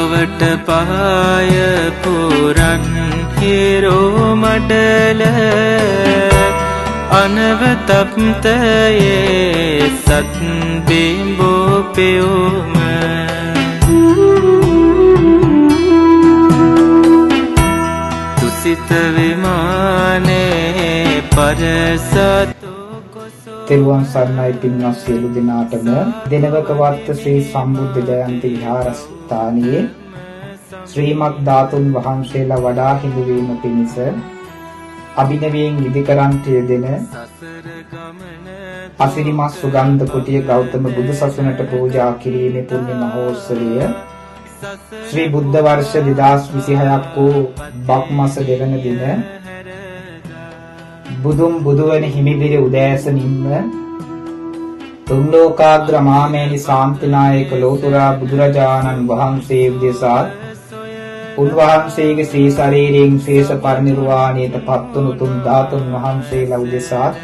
ලොවට පහය පුරන් හිරෝ මඩල අනවතප්තයේ සත් බිම්බෝ පෙවුම තුසිත විමානේ පරසත් තෙරුවන් සරණයි පින්වත් සියලු දෙනාටම දෙනවක වර්ත ශ්‍රී සම්බුද්ධ ජයන්ති විහාරස්ථානයේ ශ්‍රීමත් ධාතුන් වහන්සේලා වඩා හිඳුවීම පිණිස අභිනවයෙන් ඉදිකරන්ට යෙදෙන අසිරිමත් සුගන්ධ කුටිය ගෞතම බුදු සසුනට පූජා කිරීමේ පුණ්‍ය මහෝත්සවය ශ්‍රී බුද්ධ වර්ෂ 2026ක් වූ බක් මාස 2 වෙනි දින බුදුන් බුදුවන හිමිදිරි උදෑසනින්ම තුන්ලෝකාග්‍ර මාමේනි ශාන්තිනායක ලෝතුරා බුදුරජාණන් වහන්සේ උදෙසා උන්වහන්සේගේ ශ්‍රී ශරීරයෙන් ශේෂ පරිනිර්වාණයට පත්වුණු තුන් ධාතුන් වහන්සේලා උදෙසා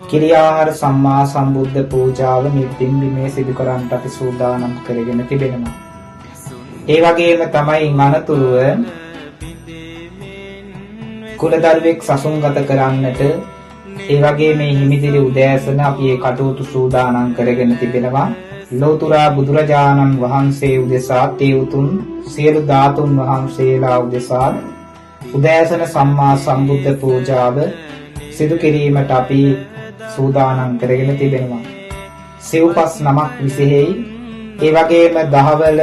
කිරියාහාර සම්මා සම්බුද්ධ පූජාව මේ පින්බිමේ සිදු කරන්නට අපි සූදානම් කරගෙන තිබෙනවා. ඒ වගේම තමයි අනතුරුව කුලදරුවෙක් සසුන්ගත කරන්නට ඒ වගේ මේ හිමිදිරි උදෑසන අපි ඒ කටයුතු සූදානම් කරගෙන තිබෙනවා. ලෝතුරා බුදුරජාණන් වහන්සේ උදෙසා තේ උතුම් සියලු ධාතුන් වහන්සේලා උදෙසා උදෑසන සම්මා සම්බුද්ධ පූජාව සිදු කිරීමට අපි සූදානම් කරගෙන තිබෙනවා. සිව්පස් නමක් විශේෂයි. ඒ වගේම දහවල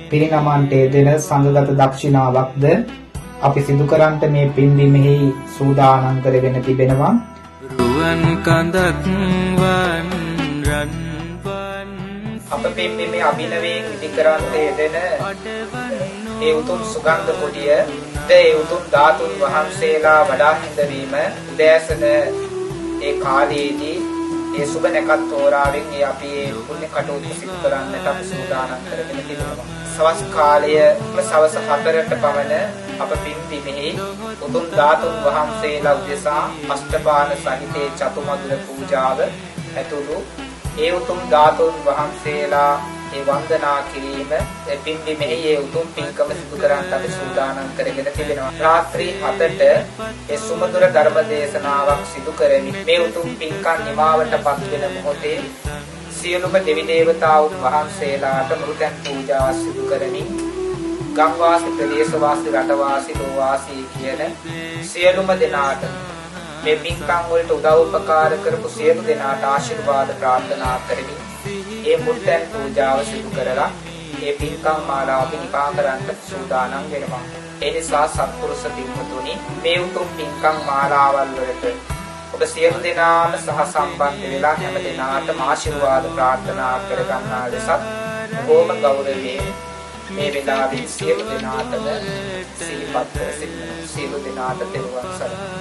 පිරිනමන්ට යෙදෙන සංඝගත දක්ෂිනාවක්ද අපි සිදු කරන්නට මේ පින්බිමෙහි සූදානම් කරගෙන තිබෙනවා. රුවන් කඳක් වන් රන් අප පින්බිමේ අභිනවයෙන් ඉදිකරන්නට යෙදෙන ඒ උතුම් සුගන්ධ කුටිය ඒ උතුම් ධාතුන් වහන්සේලා වඩා හිඳවීම උදෑසන ඒ කාලයේදී ඒ සුබ නැකත් තෝරාවෙන් අපි ඒ පුණ්‍ය කටයුතු සිදු කරන්නට අපි සූදානම් කරගෙන තිබෙනවා. සවස් කාලය සවස් 4ට පමණ අප පින්බිමෙහි උතුම් ධාතුන් වහන්සේලා උදෙසා අෂ්ටපාන සහිතේ චතුමදුර පූජාව ඇතුළු ඒ උතුම් ධාතුන් වහන්සේලා ඒ වන්දනා කිරීම පින්බිමෙහි ඒ උතුම් පින්කම සිදු කරන්නට අපි සූදානම් කරගෙන තිබෙනවා. රාත්‍රී 7ට ඒ සුමధుර ධර්ම දේශනාවක් සිදු කරමින් මේ උතුම් පින්කම් නිමාවටපත් වෙන මොහොතේ සියලුම දෙවි දේවතාවුන් වහන්සේලාට මුරුතැන් පූජා සිදු කරමින් ගම්වාසී ප්‍රදේශවාසී රටවාසී ලෝවාසී කියන සියලුම දෙනාට මේ පින්කම් වලට උදව් උපකාර කරපු සියලු දෙනාට ආශිර්වාද ප්‍රාර්ථනා කරමින් ඒ මුරුතැන් පූජාව සිදු කරලා ඒ පින්කම් මාලාව නිපා කරන්න සූදානම් වෙනවා. ඒ නිසා සත්පුරුෂ පින්වතුනි මේ උතුම් පින්කම් මාලාවල් වලට ඔබ සියලු දෙනාම සහ සම්බන්ධ වෙලා හැම දෙනාටම ආශිර්වාද ප්‍රාර්ථනා කර ගන්නා ලෙසත් බොහොම ගෞරවයෙන් මේ වෙලාවේ සියලු දෙනාටම සිහිපත් කර සිටින සියලු දෙනාට තෙරුවන් සරණයි.